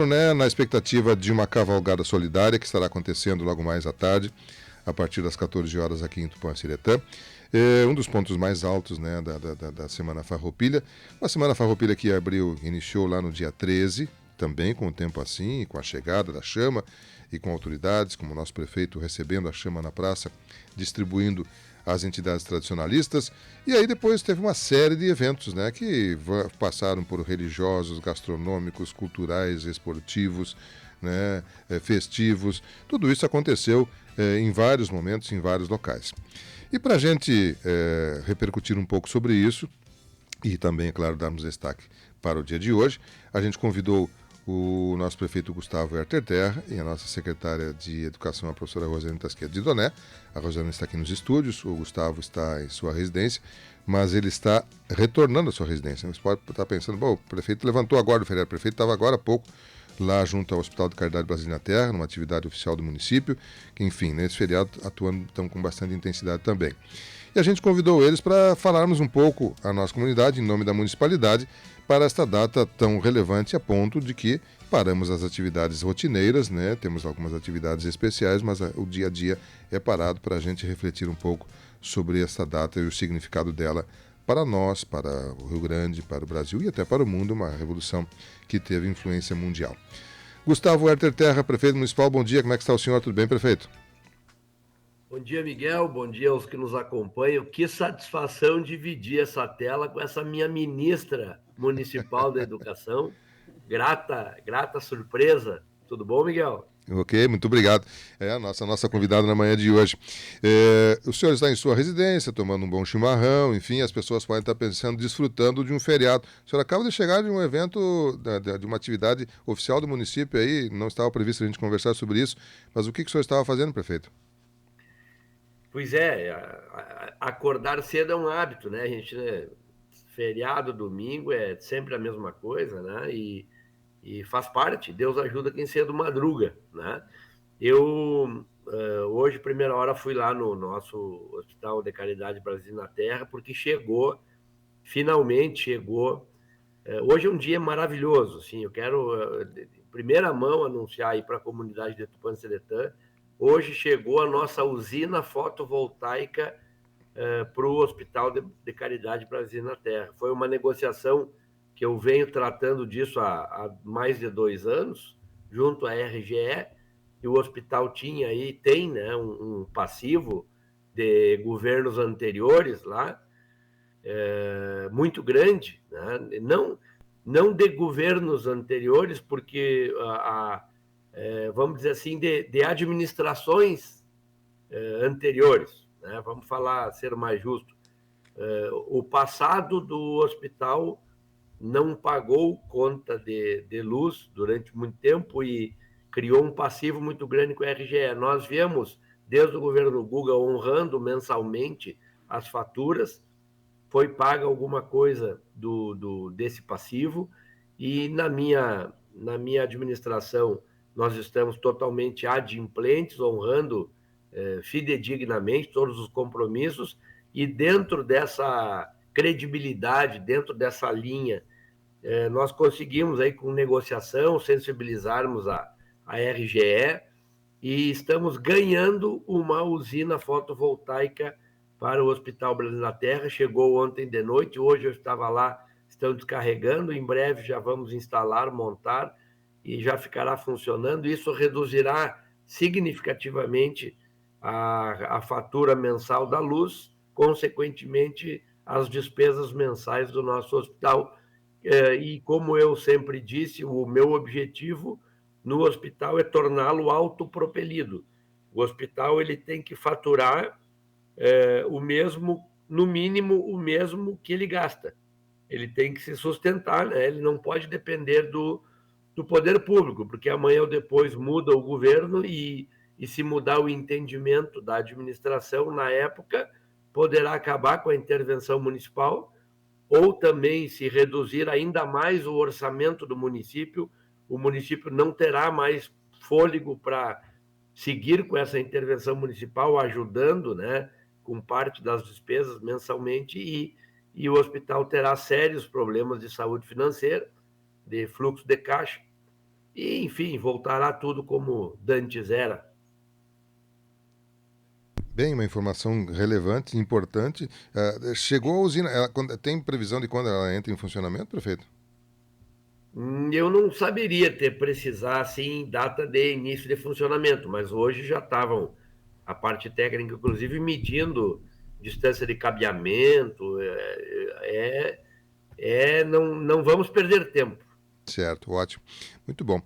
Né, na expectativa de uma cavalgada solidária que estará acontecendo logo mais à tarde, a partir das 14 horas aqui em Tupã-Siretã. Um dos pontos mais altos, né, da Semana Farroupilha. Uma Semana Farroupilha que iniciou lá no dia 13, também com o tempo assim, com a chegada da chama e com autoridades, como o nosso prefeito recebendo a chama na praça, distribuindo às entidades tradicionalistas. E aí depois teve uma série de eventos, né, que passaram por religiosos, gastronômicos, culturais, esportivos, né, festivos. Tudo isso aconteceu em vários momentos, em vários locais. E para a gente repercutir um pouco sobre isso, e também, é claro, darmos destaque para o dia de hoje, a gente convidou o nosso prefeito Gustavo Herter Terra e a nossa secretária de Educação, a professora Rosane Tasqueto de Doné. A Rosane está aqui nos estúdios, o Gustavo está em sua residência, mas ele está retornando à sua residência. Você pode estar pensando, bom, o prefeito levantou agora o feriado, o prefeito estava agora há pouco lá junto ao Hospital de Caridade Brasil na Terra, numa atividade oficial do município, que, enfim, nesse feriado atuando estão com bastante intensidade também. E a gente convidou eles para falarmos um pouco a nossa comunidade, em nome da municipalidade, para esta data tão relevante a ponto de que paramos as atividades rotineiras, né? Temos algumas atividades especiais, mas o dia a dia é parado para a gente refletir um pouco sobre essa data e o significado dela para nós, para o Rio Grande, para o Brasil e até para o mundo, uma revolução que teve influência mundial. Gustavo Herter Terra, prefeito municipal, bom dia, como é que está o senhor? Tudo bem, prefeito? Bom dia, Miguel. Bom dia aos que nos acompanham. Que satisfação dividir essa tela com essa minha ministra municipal da Educação. Grata surpresa. Tudo bom, Miguel? Ok, muito obrigado. É a nossa convidada na manhã de hoje. O senhor está em sua residência, tomando um bom chimarrão, enfim, as pessoas podem estar pensando, desfrutando de um feriado. O senhor acaba de chegar de um evento, de uma atividade oficial do município aí, não estava previsto a gente conversar sobre isso, mas o que o senhor estava fazendo, prefeito? Pois é, acordar cedo é um hábito, né? A gente, né, feriado, domingo é sempre a mesma coisa, né? E faz parte. Deus ajuda quem cedo madruga, né? Eu, hoje, primeira hora, fui lá no nosso Hospital de Caridade Brasil na Terra, porque finalmente chegou. Hoje é um dia maravilhoso, assim, eu quero, de primeira mão, anunciar aí para a comunidade de Tupã-Seretã, hoje chegou a nossa usina fotovoltaica para o Hospital de Caridade Brasil na Terra. Foi uma negociação que eu venho tratando disso há mais de 2 anos, junto à RGE, e o hospital tem, né, um passivo de governos anteriores lá, muito grande, né? Não de governos anteriores, porque, vamos dizer assim, de administrações anteriores, né? Vamos falar, ser mais justo. O passado do hospital não pagou conta de luz durante muito tempo e criou um passivo muito grande com a RGE. Nós viemos, desde o governo Guga, honrando mensalmente as faturas, foi paga alguma coisa desse passivo, e na minha administração nós estamos totalmente adimplentes, honrando fidedignamente todos os compromissos, e dentro dessa credibilidade, dentro dessa linha, nós conseguimos aí com negociação sensibilizarmos a RGE, e estamos ganhando uma usina fotovoltaica para o Hospital Brasil na Terra. Chegou ontem de noite, hoje eu estava lá, estão descarregando, em breve já vamos instalar, montar, e já ficará funcionando. Isso reduzirá significativamente a fatura mensal da luz, consequentemente as despesas mensais do nosso hospital. E como eu sempre disse, o meu objetivo no hospital é torná-lo autopropelido. O hospital ele tem que faturar o mesmo, no mínimo, o mesmo que ele gasta. Ele tem que se sustentar, né? Ele não pode depender do poder público, porque amanhã ou depois muda o governo, e se mudar o entendimento da administração na época, poderá acabar com a intervenção municipal, ou também, se reduzir ainda mais o orçamento do município, o município não terá mais fôlego para seguir com essa intervenção municipal, ajudando, né, com parte das despesas mensalmente, e o hospital terá sérios problemas de saúde financeira, de fluxo de caixa, e, enfim, voltará tudo como dantes era. Bem, uma informação relevante, importante. Chegou a usina, tem previsão de quando ela entra em funcionamento, prefeito? Eu não saberia precisar assim data de início de funcionamento, mas hoje já estavam a parte técnica, inclusive, medindo distância de cabeamento. Não vamos perder tempo. Certo, ótimo. Muito bom.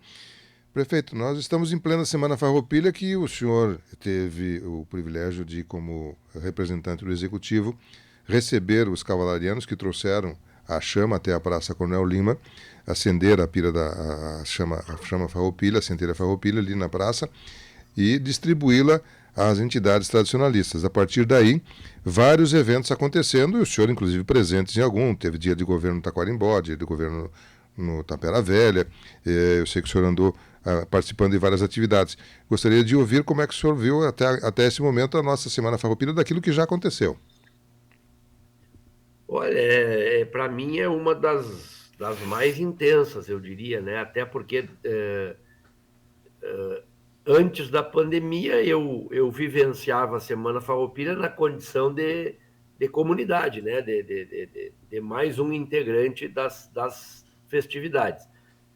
Prefeito, nós estamos em plena Semana Farroupilha, que o senhor teve o privilégio de, como representante do Executivo, receber os cavalarianos que trouxeram a chama até a Praça Coronel Lima, acender a pira a chama Farroupilha, a centelha Farroupilha ali na praça e distribuí-la às entidades tradicionalistas. A partir daí, vários eventos acontecendo, e o senhor, inclusive, presente em algum. Teve dia de governo no Taquarimbó, dia de governo no Tapera Velha. Eu sei que o senhor andou participando de várias atividades. Gostaria de ouvir como é que o senhor viu até esse momento a nossa Semana Farroupilha daquilo que já aconteceu. Olha, para mim é uma das mais intensas, eu diria, né? Até porque antes da pandemia eu vivenciava a Semana Farroupilha na condição de comunidade, né? De mais um integrante das festividades.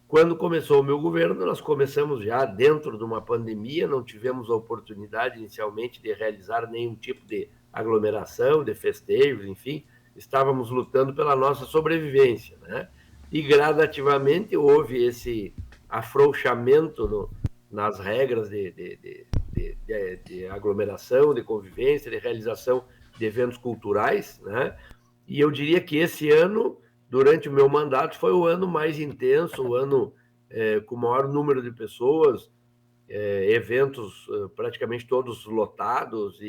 Quando começou o meu governo, nós começamos já dentro de uma pandemia, não tivemos a oportunidade inicialmente de realizar nenhum tipo de aglomeração, de festejos, enfim, estávamos lutando pela nossa sobrevivência, né? E gradativamente houve esse afrouxamento nas regras de aglomeração, de convivência, de realização de eventos culturais, né? E eu diria que esse ano, durante o meu mandato, foi o ano mais intenso, o ano com o maior número de pessoas, eventos praticamente todos lotados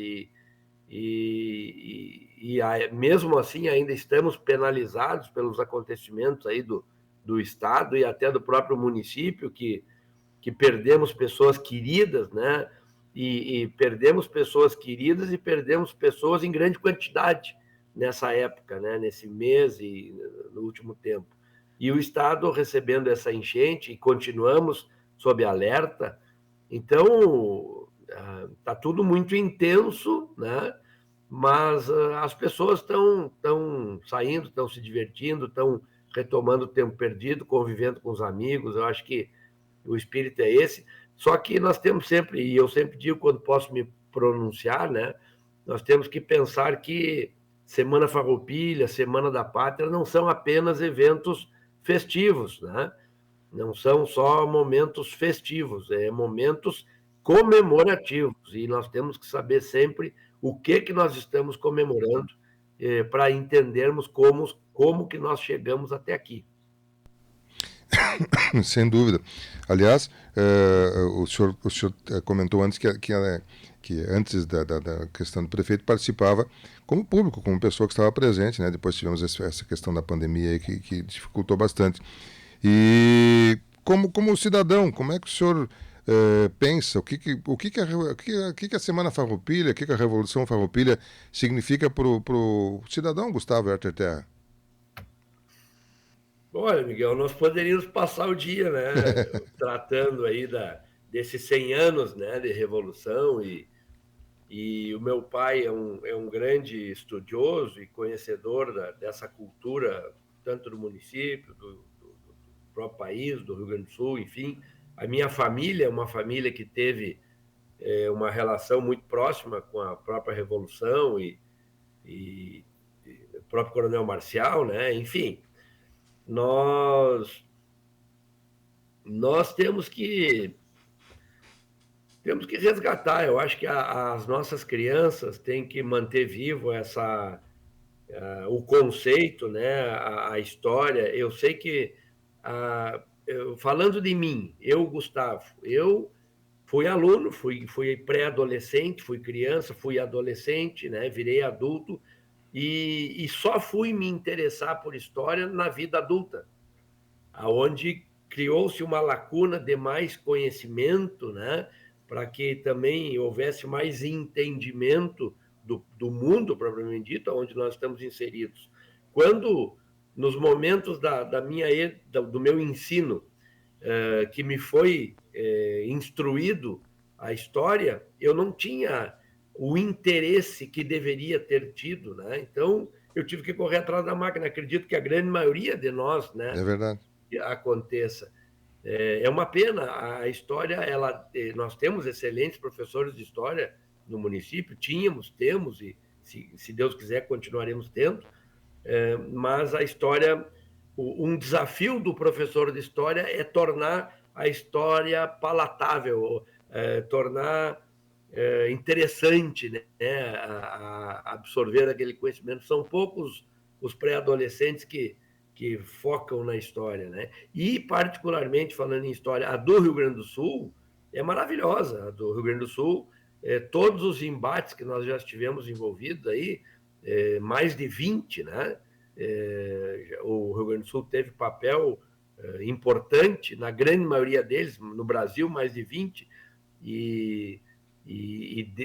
mesmo assim ainda estamos penalizados pelos acontecimentos aí do Estado e até do próprio município, que perdemos pessoas queridas, né? E perdemos pessoas queridas e perdemos pessoas em grande quantidade nessa época, né? Nesse mês e no último tempo. E o Estado recebendo essa enchente, e continuamos sob alerta, então está tudo muito intenso, né? Mas as pessoas estão saindo, estão se divertindo, estão retomando o tempo perdido, convivendo com os amigos. Eu acho que o espírito é esse. Só que nós temos sempre, e eu sempre digo quando posso me pronunciar, né? Nós temos que pensar que Semana Farroupilha, Semana da Pátria não são apenas eventos festivos, né? Não são só momentos festivos, momentos comemorativos. E nós temos que saber sempre o que nós estamos comemorando para entendermos como que nós chegamos até aqui. Sem dúvida. Aliás, o senhor comentou antes que antes da questão do prefeito participava como público, como pessoa que estava presente, né? Depois tivemos essa questão da pandemia aí que dificultou bastante. E como cidadão, como é que o senhor pensa? O que a Semana Farroupilha, o que a Revolução Farroupilha significa para o cidadão Gustavo Herter Terra? Olha, Miguel, nós poderíamos passar o dia, né, tratando aí desses 100 anos, né, de revolução e o meu pai é um grande estudioso e conhecedor dessa cultura, tanto do município, do próprio país, do Rio Grande do Sul, enfim. A minha família é uma família que teve uma relação muito próxima com a própria Revolução e o próprio Coronel Marcial, né? Enfim, nós, nós temos que resgatar. Eu acho que as nossas crianças têm que manter vivo o conceito, né, a história. Eu sei que, falando de mim, eu, Gustavo, eu fui aluno, fui pré-adolescente, fui criança, fui adolescente, né, virei adulto, e só fui me interessar por história na vida adulta, aonde criou-se uma lacuna de mais conhecimento, né, para que também houvesse mais entendimento do mundo propriamente dito, onde nós estamos inseridos. Quando, nos momentos do meu ensino, que me foi instruído a história, eu não tinha o interesse que deveria ter tido, né? Então, eu tive que correr atrás da máquina. Acredito que a grande maioria de nós, né, É verdade. aconteça. É uma pena. A história, nós temos excelentes professores de história no município, temos, e se Deus quiser, continuaremos tendo, mas a história, um desafio do professor de história é tornar a história palatável, tornar interessante, né, a absorver aquele conhecimento. São poucos os pré-adolescentes que focam na história, né? E, particularmente, falando em história, a do Rio Grande do Sul é maravilhosa. A do Rio Grande do Sul, todos os embates que nós já estivemos envolvidos aí, mais de 20, né? O Rio Grande do Sul teve papel importante, na grande maioria deles, no Brasil, mais de 20,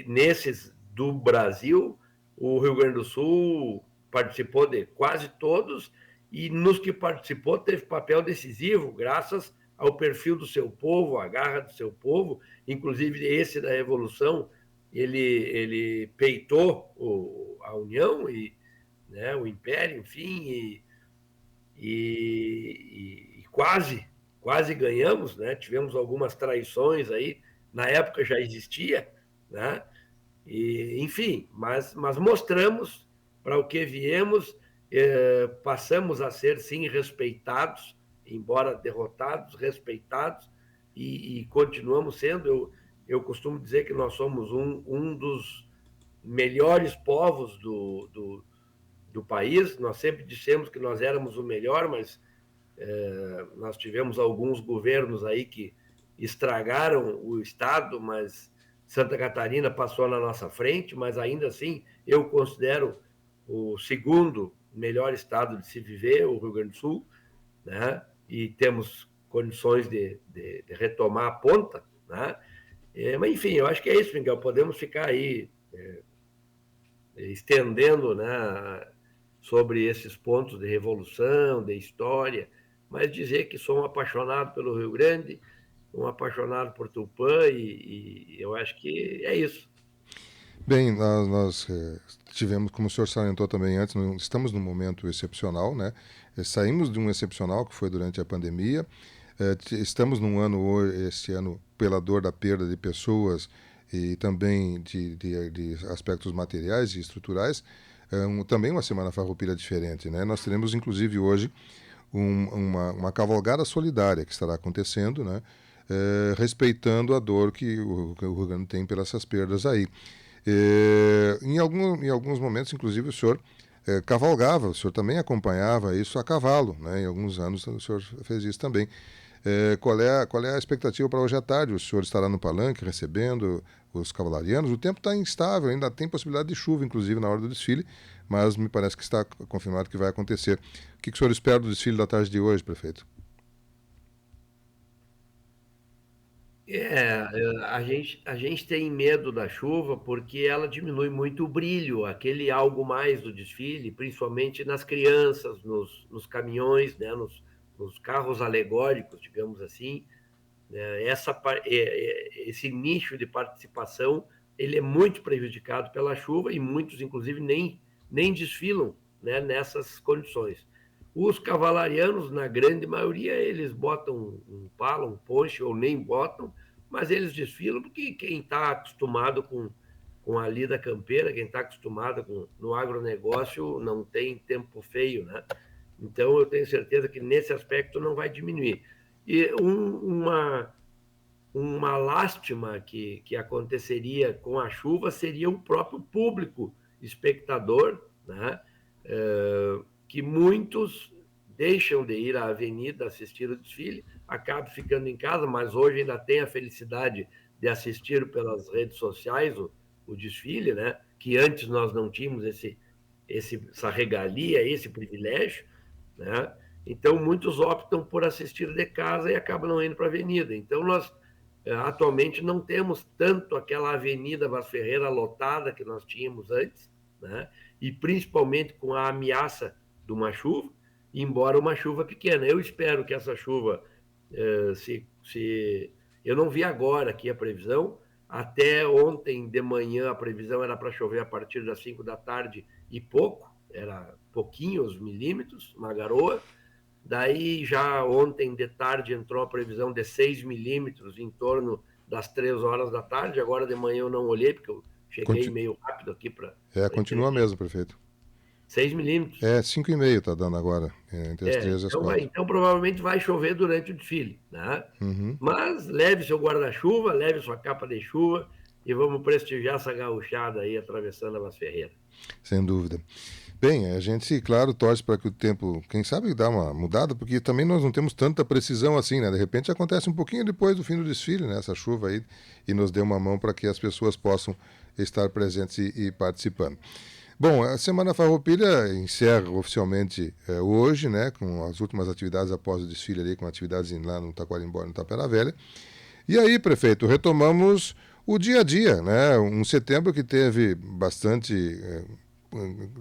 nesses do Brasil, o Rio Grande do Sul participou de quase todos, e nos que participou teve papel decisivo, graças ao perfil do seu povo, à garra do seu povo, inclusive esse da Revolução, ele peitou a União e, né, o Império, enfim, e quase ganhamos, né? Tivemos algumas traições aí, na época já existia, né? E, enfim, mas mostramos para o que viemos, passamos a ser, sim, respeitados, embora derrotados, respeitados, e continuamos sendo. Eu costumo dizer que nós somos um dos melhores povos do país. Nós sempre dissemos que nós éramos o melhor, mas nós tivemos alguns governos aí que estragaram o estado, mas Santa Catarina passou na nossa frente, mas ainda assim eu considero o segundo melhor estado de se viver, o Rio Grande do Sul, né? E temos condições de retomar a ponta, né? Mas enfim, eu acho que é isso, Miguel. Podemos ficar aí estendendo, né, sobre esses pontos de revolução, de história, mas dizer que sou um apaixonado pelo Rio Grande, um apaixonado por Tupã, e eu acho que é isso. Bem, nós tivemos, como o senhor salientou também antes, estamos num momento excepcional, né? Saímos de um excepcional que foi durante a pandemia. Estamos num ano, esse ano, pela dor da perda de pessoas e também de aspectos materiais e estruturais, também uma Semana Farroupilha diferente, né? Nós teremos, inclusive, hoje, uma cavalgada solidária que estará acontecendo, né? Respeitando a dor que o Rio Grande tem pelas essas perdas aí. Em alguns momentos, inclusive, o senhor cavalgava, o senhor também acompanhava isso a cavalo, né? Em alguns anos o senhor fez isso também. Qual é a expectativa para hoje à tarde? O senhor estará no palanque recebendo os cavalarianos? O tempo está instável, ainda tem possibilidade de chuva, inclusive, na hora do desfile, mas me parece que está confirmado que vai acontecer. O que o senhor espera do desfile da tarde de hoje, prefeito? A gente tem medo da chuva porque ela diminui muito o brilho, aquele algo mais do desfile, principalmente nas crianças, nos caminhões, né, nos carros alegóricos, digamos assim. Esse nicho de participação ele é muito prejudicado pela chuva e muitos, inclusive, nem desfilam, né, nessas condições. Os cavalarianos, na grande maioria, eles botam um pala, um ponche, ou nem botam, mas eles desfilam porque quem está acostumado com a lida campeira, quem está acostumado no agronegócio, não tem tempo feio, né? Então, eu tenho certeza que nesse aspecto não vai diminuir. E uma lástima que aconteceria com a chuva seria o próprio público espectador, né? Que muitos deixam de ir à avenida assistir o desfile, acabam ficando em casa, mas hoje ainda tem a felicidade de assistir pelas redes sociais o desfile, né? Que antes nós não tínhamos essa regalia, esse privilégio, né? Então, muitos optam por assistir de casa e acabam não indo para a avenida. Então, nós atualmente não temos tanto aquela Avenida Vaz Ferreira lotada que nós tínhamos antes, né? E principalmente com a ameaça de uma chuva, embora uma chuva pequena. Eu espero que essa chuva Eu não vi agora aqui a previsão. Até ontem de manhã a previsão era para chover a partir das 5 da tarde e pouco, era pouquinhos milímetros, uma garoa. Daí já ontem de tarde entrou a previsão de 6 milímetros em torno das 3 horas da tarde. Agora de manhã eu não olhei, porque eu cheguei meio rápido aqui para continua mesmo, prefeito. 6 milímetros. 5,5 está dando agora, entre as 3 e as 4. Então provavelmente vai chover durante o desfile, né? Uhum. Mas leve seu guarda-chuva, leve sua capa de chuva e vamos prestigiar essa gauchada aí atravessando a Vas Ferreira. Sem dúvida. Bem, a gente, claro, torce para que o tempo, quem sabe, dá uma mudada, porque também nós não temos tanta precisão assim, né? De repente acontece um pouquinho depois do fim do desfile, né? Essa chuva aí, e nos dê uma mão para que as pessoas possam estar presentes e participando. Bom, a Semana Farroupilha encerra oficialmente hoje, né? Com as últimas atividades após o desfile ali, com atividades lá no Taquarimbó e no Tapera Velha. E aí, prefeito, retomamos o dia a dia, né? Um setembro que teve bastante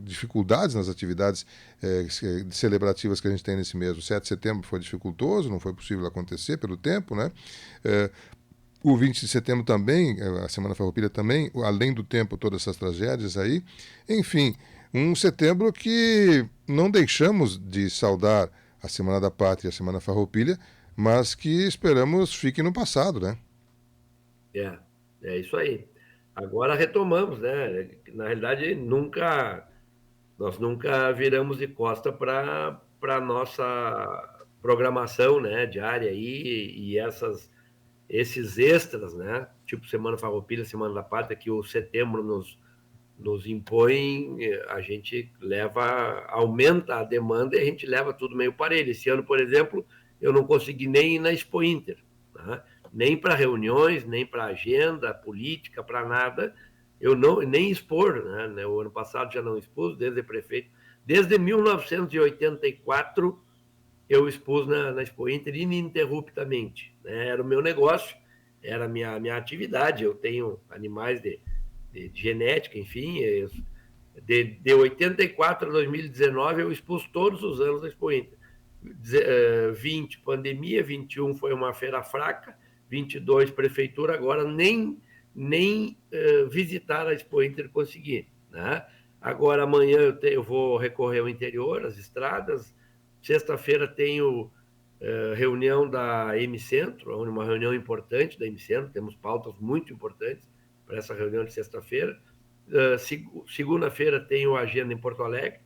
dificuldades nas atividades celebrativas que a gente tem nesse mês. O 7 de setembro foi dificultoso, não foi possível acontecer pelo tempo, né? O 20 de setembro também, a Semana Farroupilha também, além do tempo, todas essas tragédias aí. Enfim, um setembro que não deixamos de saudar a Semana da Pátria e a Semana Farroupilha, mas que esperamos fique no passado, né? É isso aí. Agora retomamos, né? Na realidade, nós nunca viramos de costa para a nossa programação, né, diária aí, e esses extras, né? Tipo Semana Farroupilha, Semana da Pátria, que o setembro nos impõe, a gente aumenta a demanda e a gente leva tudo meio parelho. Esse ano, por exemplo, eu não consegui nem ir na Expo Inter, né? Nem para reuniões, nem para agenda política, para nada. Eu nem expor, né? O ano passado já não expus, desde prefeito. Desde 1984 eu expus na Expo Inter ininterruptamente, né? Era o meu negócio, era a minha atividade. Eu tenho animais de genética, enfim. De 84 a 2019 eu expus todos os anos na Expo Inter. 20, pandemia, 21 foi uma feira fraca, 22 prefeitura, agora nem visitar a Expo Inter consegui, né? Agora amanhã eu vou recorrer ao interior, às estradas. Sexta-feira tenho reunião da M-Centro, uma reunião importante da M-Centro, temos pautas muito importantes para essa reunião de sexta-feira. Segunda-feira tenho agenda em Porto Alegre,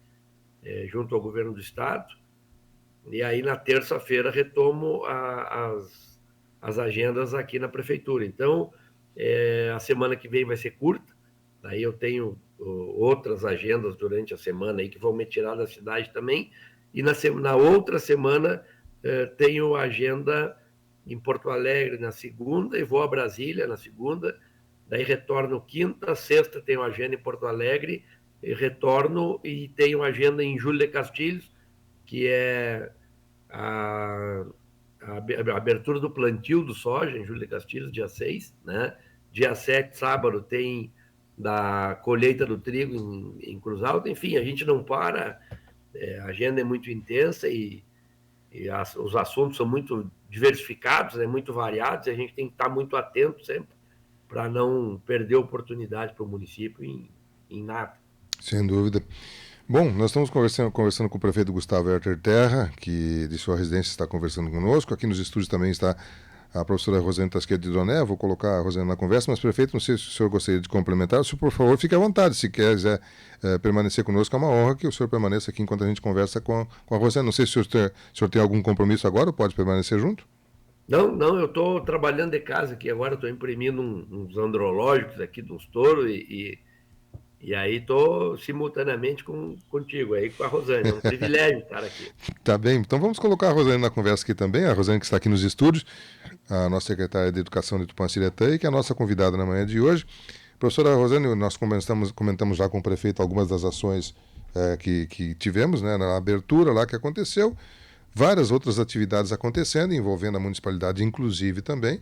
junto ao governo do estado. E aí, na terça-feira, retomo as agendas aqui na prefeitura. Então, a semana que vem vai ser curta, daí eu tenho outras agendas durante a semana aí que vão me tirar da cidade também. E na outra semana, tenho agenda em Porto Alegre na segunda e vou a Brasília na segunda. Daí retorno quinta, sexta tenho agenda em Porto Alegre, e retorno e tenho agenda em Júlio de Castilhos, que é a abertura do plantio do soja em Júlio de Castilhos, dia 6, né? Dia 7, sábado, tem da colheita do trigo em Cruz Alta. Enfim, a gente não para, a agenda é muito intensa e os assuntos são muito diversificados, né? Muito variados, e a gente tem que estar muito atento sempre para não perder oportunidade para o município em nada. Sem dúvida. Bom, nós estamos conversando com o prefeito Gustavo Herter Terra, que de sua residência está conversando conosco. Aqui nos estúdios também está a professora Rosane Tasquet de Doné. Vou colocar a Rosane na conversa, mas, prefeito, não sei se o senhor gostaria de complementar. O senhor, por favor, fique à vontade. Se quiser permanecer conosco, é uma honra que o senhor permaneça aqui enquanto a gente conversa com a Rosane. Não sei se o senhor tem algum compromisso agora ou pode permanecer junto? Não, eu estou trabalhando de casa aqui agora, estou imprimindo uns andrológicos aqui de uns touros e aí estou simultaneamente contigo, aí com a Rosane. É um privilégio estar aqui. Tá bem, então vamos colocar a Rosane na conversa aqui também, a Rosane que está aqui nos estúdios, a nossa secretária de Educação de Tupã-Ciretã e que é a nossa convidada na manhã de hoje. Professora Rosane, nós comentamos já com o prefeito algumas das ações que tivemos, né, na abertura lá que aconteceu, várias outras atividades acontecendo, envolvendo a municipalidade inclusive também.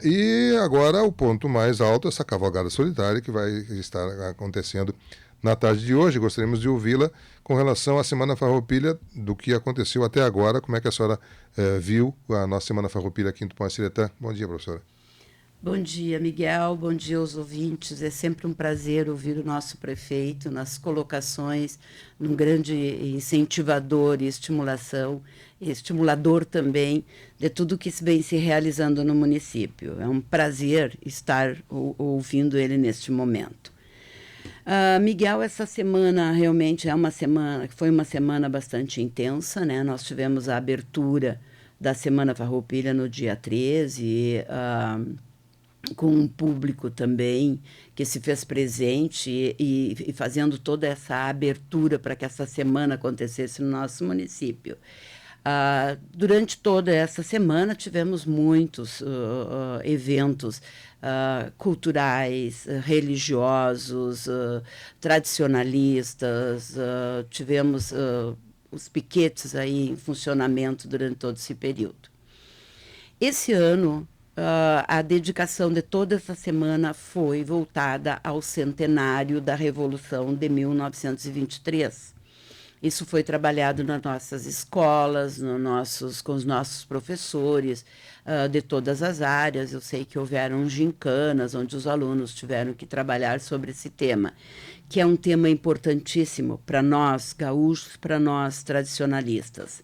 E agora o ponto mais alto, essa cavalgada solidária que vai estar acontecendo na tarde de hoje. Gostaríamos de ouvi-la com relação à Semana Farroupilha, do que aconteceu até agora, como é que a senhora viu a nossa Semana Farroupilha aqui em Tupã-Ciretã. Bom dia, professora. Bom dia, Miguel. Bom dia aos ouvintes. É sempre um prazer ouvir o nosso prefeito nas colocações, um grande incentivador e estimulador também de tudo que vem se realizando no município. É um prazer estar ouvindo ele neste momento. Miguel, essa semana realmente foi uma semana bastante intensa, né? Nós tivemos a abertura da Semana Farroupilha no dia 13, com um público também que se fez presente e fazendo toda essa abertura para que essa semana acontecesse no nosso município. Durante toda essa semana tivemos muitos eventos culturais, religiosos, tradicionalistas, tivemos os piquetes aí em funcionamento durante todo esse período. Esse ano, a dedicação de toda essa semana foi voltada ao centenário da Revolução de 1923. Isso foi trabalhado nas nossas escolas, com os nossos professores de todas as áreas. Eu sei que houveram gincanas, onde os alunos tiveram que trabalhar sobre esse tema, que é um tema importantíssimo para nós gaúchos, para nós tradicionalistas.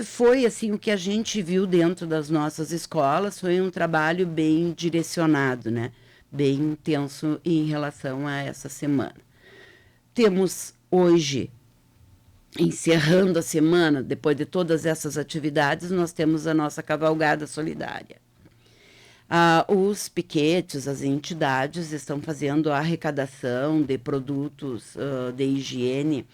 Foi assim, o que a gente viu dentro das nossas escolas foi um trabalho bem direcionado, né? Bem intenso em relação a essa semana. Temos hoje, encerrando a semana, depois de todas essas atividades, nós temos a nossa cavalgada solidária. Os piquetes, as entidades estão fazendo a arrecadação de produtos de higiene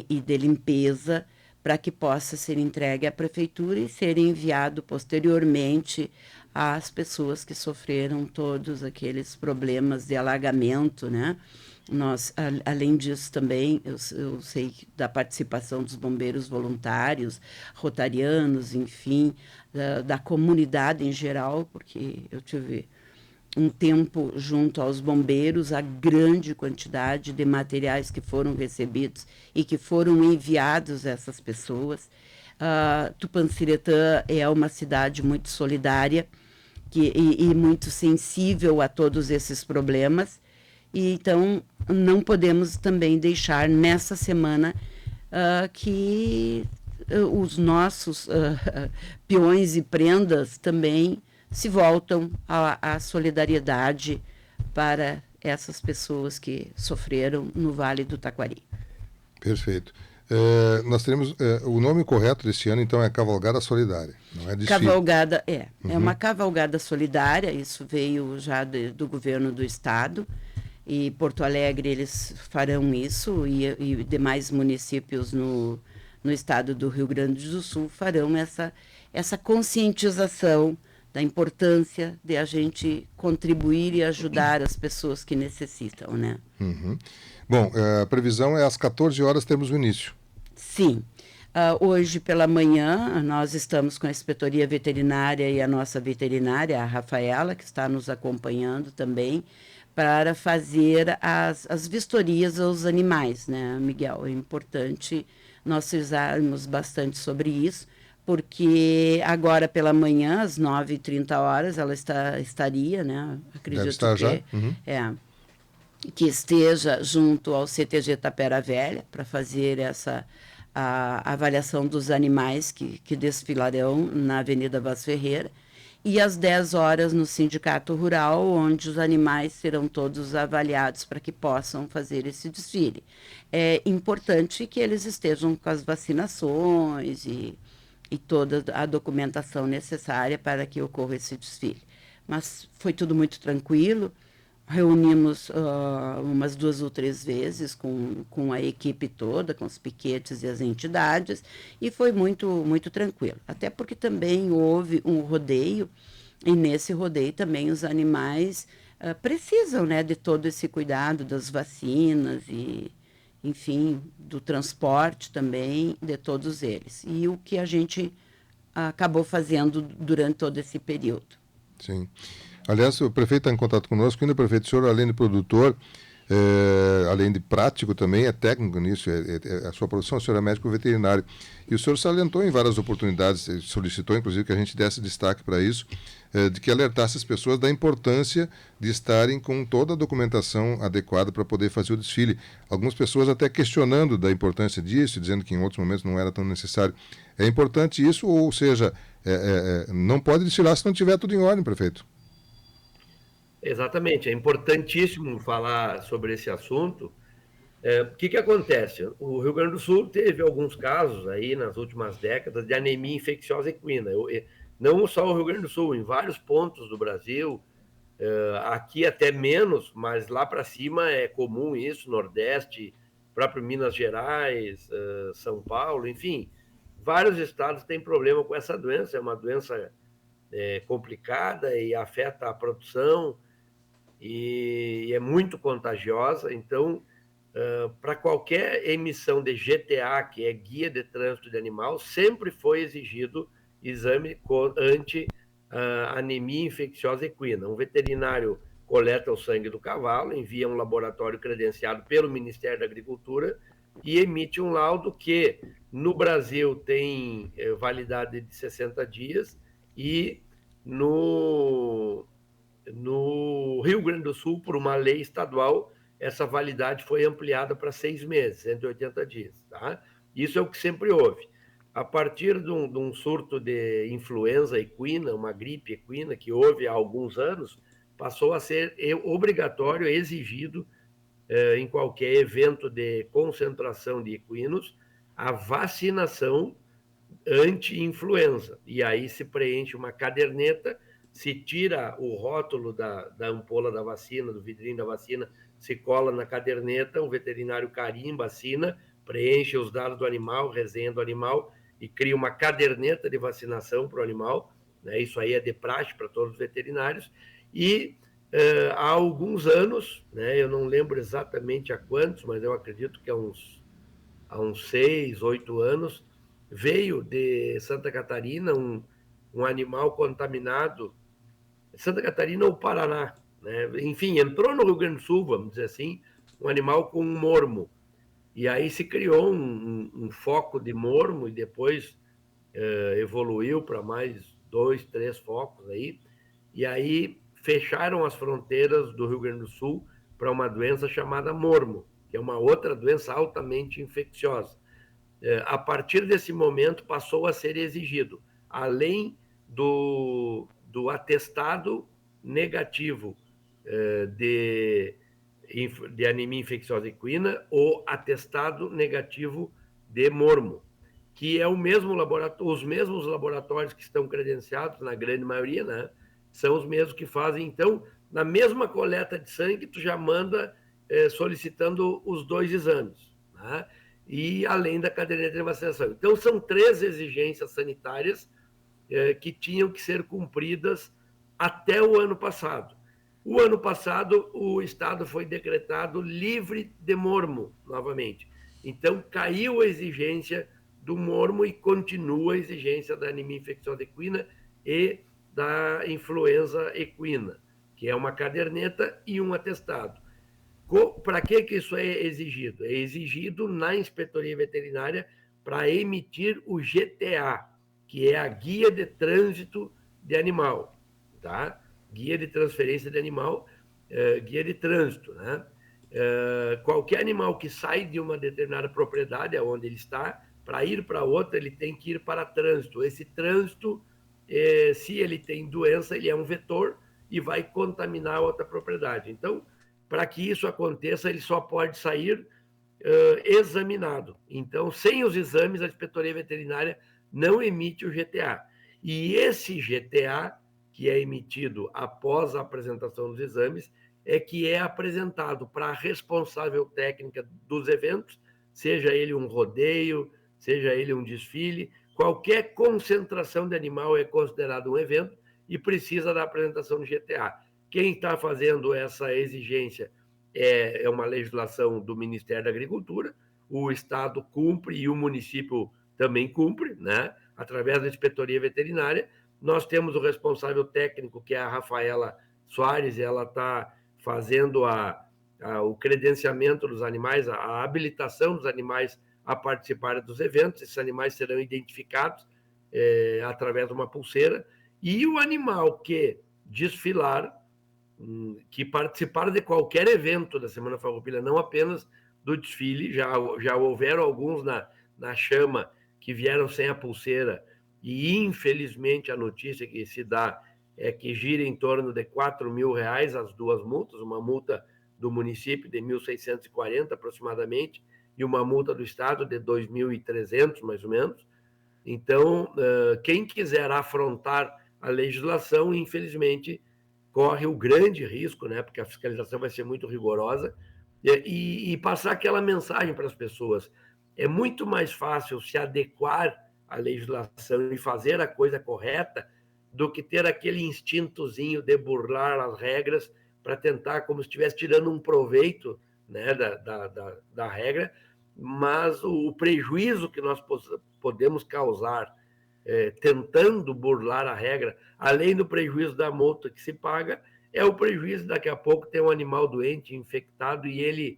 e de limpeza, para que possa ser entregue à prefeitura e ser enviado posteriormente às pessoas que sofreram todos aqueles problemas de alagamento, né? Nós, além disso também, eu sei da participação dos bombeiros voluntários, rotarianos, enfim, da comunidade em geral, porque eu tive um tempo junto aos bombeiros, a grande quantidade de materiais que foram recebidos e que foram enviados a essas pessoas. Tupã-Ciretã é uma cidade muito solidária e muito sensível a todos esses problemas, e então não podemos também deixar nessa semana que os nossos peões e prendas também se voltam à solidariedade para essas pessoas que sofreram no Vale do Taquari. Perfeito. Nós teremos o nome correto desse ano, então, é Cavalgada Solidária, não é desfile. Cavalgada, é uma cavalgada solidária, isso veio já do governo do estado, e Porto Alegre eles farão isso, e demais municípios no estado do Rio Grande do Sul farão essa conscientização da importância de a gente contribuir e ajudar as pessoas que necessitam, né? Uhum. Bom, a previsão é às 14 horas temos o início. Sim. Hoje pela manhã nós estamos com a Inspetoria Veterinária e a nossa veterinária, a Rafaela, que está nos acompanhando também, para fazer as vistorias aos animais, né, Miguel? É importante nós frisarmos bastante sobre isso, porque agora pela manhã, às 9h30, ela estaria, né? Acredito deve estar que, já. Uhum. Que esteja junto ao CTG Tapera Velha para fazer a avaliação dos animais que desfilarão na Avenida Vaz Ferreira, e às 10 horas no Sindicato Rural, onde os animais serão todos avaliados para que possam fazer esse desfile. É importante que eles estejam com as vacinações e toda a documentação necessária para que ocorra esse desfile. Mas foi tudo muito tranquilo, reunimos umas 2 ou 3 vezes com a equipe toda, com os piquetes e as entidades, e foi muito, muito tranquilo. Até porque também houve um rodeio, e nesse rodeio também os animais precisam, né, de todo esse cuidado das vacinas e, enfim, do transporte também de todos eles. E o que a gente acabou fazendo durante todo esse período. Sim. Aliás, o prefeito está em contato conosco, ainda o prefeito, senhor, além de produtor, além de prático também, é técnico nisso, a sua profissão, o senhor é médico veterinário. E o senhor salientou em várias oportunidades, solicitou inclusive que a gente desse destaque para isso, de que alertasse as pessoas da importância de estarem com toda a documentação adequada para poder fazer o desfile. Algumas pessoas até questionando da importância disso, dizendo que em outros momentos não era tão necessário. É importante isso, ou seja, não pode desfilar se não tiver tudo em ordem, prefeito? Exatamente, é importantíssimo falar sobre esse assunto. O que acontece? O Rio Grande do Sul teve alguns casos aí nas últimas décadas de anemia infecciosa equina. Não só o Rio Grande do Sul, em vários pontos do Brasil, aqui até menos, mas lá para cima é comum isso, Nordeste, próprio Minas Gerais, São Paulo, enfim, vários estados têm problema com essa doença. É uma doença complicada e afeta a produção e é muito contagiosa. Então, para qualquer emissão de GTA, que é Guia de Trânsito de Animal, sempre foi exigido exame anti-anemia infecciosa equina. Um veterinário coleta o sangue do cavalo, envia a um laboratório credenciado pelo Ministério da Agricultura e emite um laudo que, no Brasil, tem validade de 60 dias e no Rio Grande do Sul, por uma lei estadual, essa validade foi ampliada para 6 meses, 180 dias. Tá? Isso é o que sempre houve. A partir de um surto de influenza equina, uma gripe equina, que houve há alguns anos, passou a ser obrigatório, exigido, em qualquer evento de concentração de equinos, a vacinação anti-influenza. E aí se preenche uma caderneta, se tira o rótulo da ampola da vacina, do vidrinho da vacina, se cola na caderneta, o veterinário carimba, assina, preenche os dados do animal, resenha do animal e cria uma caderneta de vacinação para o animal. Né? Isso aí é de praxe para todos os veterinários. E há alguns anos, né, eu não lembro exatamente há quantos, mas eu acredito que há uns 6, 8 anos, veio de Santa Catarina um animal contaminado, Santa Catarina ou Paraná, né? Enfim, entrou no Rio Grande do Sul, vamos dizer assim, um animal com um mormo. E aí se criou um foco de mormo e depois evoluiu para mais 2, 3 focos aí. E aí fecharam as fronteiras do Rio Grande do Sul para uma doença chamada mormo, que é uma outra doença altamente infecciosa. A partir desse momento passou a ser exigido, além do atestado negativo de anemia infecciosa equina, o atestado negativo de mormo, que é o mesmo laboratório, os mesmos laboratórios que estão credenciados, na grande maioria, né, são os mesmos que fazem. Então, na mesma coleta de sangue, tu já manda solicitando os 2 exames, né? E além da caderneta de vacinação. Então, são 3 exigências sanitárias que tinham que ser cumpridas até o ano passado. O ano passado, o estado foi decretado livre de mormo, novamente. Então, caiu a exigência do mormo e continua a exigência da anemia infecciosa equina e da influenza equina, que é uma caderneta e um atestado. Para que isso é exigido? É exigido na inspetoria veterinária para emitir o GTA, que é a Guia de Trânsito de Animal, tá? Guia de Transferência de Animal, Guia de Trânsito, né? Qualquer animal que sai de uma determinada propriedade, onde ele está, para ir para outra, ele tem que ir para trânsito. Esse trânsito, se ele tem doença, ele é um vetor e vai contaminar outra propriedade. Então, para que isso aconteça, ele só pode sair examinado. Então, sem os exames, a inspetoria veterinária não emite o GTA. E esse GTA, que é emitido após a apresentação dos exames, é que é apresentado para a responsável técnica dos eventos, seja ele um rodeio, seja ele um desfile, qualquer concentração de animal é considerado um evento e precisa da apresentação do GTA. Quem está fazendo essa exigência é uma legislação do Ministério da Agricultura, o Estado cumpre e o município também cumpre, né? Através da inspetoria veterinária. Nós temos o responsável técnico, que é a Rafaela Soares, ela está fazendo a o credenciamento dos animais, a habilitação dos animais a participarem dos eventos. Esses animais serão identificados através de uma pulseira, e o animal que desfilar, que participar de qualquer evento da Semana Farroupilha, não apenas do desfile, já houveram alguns na chama que vieram sem a pulseira, e infelizmente a notícia que se dá é que gira em torno de R$4.000 as duas multas, uma multa do município de 1.640 aproximadamente, e uma multa do Estado de 2.300, mais ou menos. Então, quem quiser afrontar a legislação, infelizmente, corre o grande risco, né, porque a fiscalização vai ser muito rigorosa, e passar aquela mensagem para as pessoas. É muito mais fácil se adequar à legislação e fazer a coisa correta do que ter aquele instintozinho de burlar as regras para tentar, como se estivesse tirando um proveito, né, da regra, mas o prejuízo que nós podemos causar tentando burlar a regra, além do prejuízo da multa que se paga, é o prejuízo daqui a pouco ter um animal doente, infectado, e ele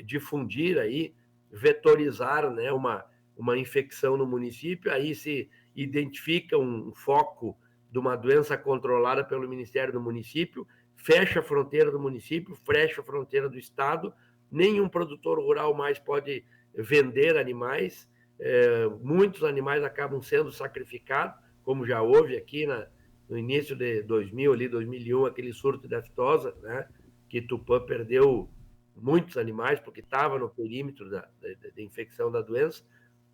difundir aí, vetorizar, né, uma infecção no município. Aí se identifica um foco de uma doença controlada pelo Ministério do Município, fecha a fronteira do município, fecha a fronteira do Estado, nenhum produtor rural mais pode vender animais, muitos animais acabam sendo sacrificados, como já houve aqui no início de 2000, ali, 2001, aquele surto de aftosa, né, que Tupã perdeu muitos animais porque estava no perímetro da infecção da doença,